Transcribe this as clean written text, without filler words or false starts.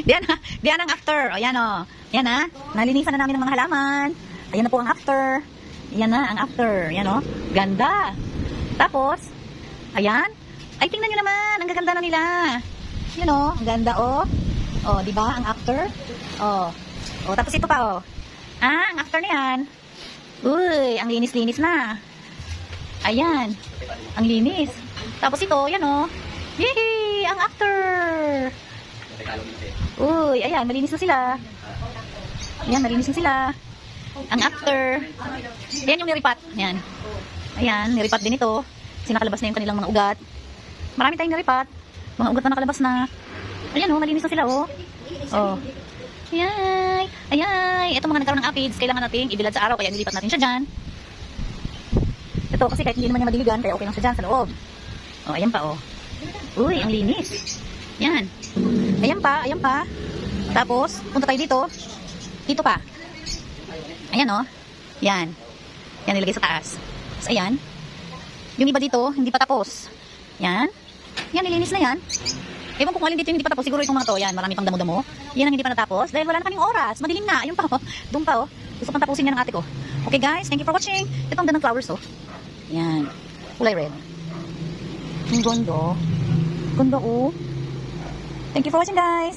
Diyan ang after. O, yan o. Yan na. Nalinisan na namin ng mga halaman. Ayan na po ang after. Yan na ang after. Yan o. Ganda. Tapos, ayan. Ay, tingnan nyo naman. Ang gaganda na nila. Yan o. Ang ganda o. O, diba? Ang after. O. O, tapos ito pa o. Ah, ang after na yan. Uy, ang linis-linis na. Ayan. Ang linis. Tapos ito, yan o. Yehey! Ang after. Uy, ayan. Malinis na sila. Ayan, malinis na sila. Ang after. Ayan yung niripat. Ayan. Ayan, niripat din ito. Kasi nakalabas na yung kanilang mga ugat. Marami tayong niripat. Mga ugat na nakalabas na. Ayan o, malinis na sila o. O. Ayay. Ayay. Ito mga nagkaroon ng aphids. Kailangan natin ibilad sa araw. Kaya nilipat natin siya dyan. Ito kasi kahit hindi naman niya madiligan. Kaya okay lang siya dyan sa loob. O, ayan pa o. Uy, ang linis. Yan. Ayan pa, ayan pa. Tapos, punta tayo dito. Dito pa. Ayan o. Yan. Yan nilagay sa taas. Tapos ayan. Yung iba dito, hindi pa tapos. Yan. Yan, nilinis na yan. Ewan ko kung alin dito yung hindi pa tapos. Siguro itong mga to. Yan, marami pang damo-damo. Yan ang hindi pa natapos. Dahil wala na kaming oras. Madilim na. Ayun pa o. Doon pa o. Gusto pang tapusin yan ng ate ko. Okay guys, thank you for watching. Ito ang gandang flowers o. Yan. Kulay red. Ang ganda. Ganda o. Thank you for watching guys.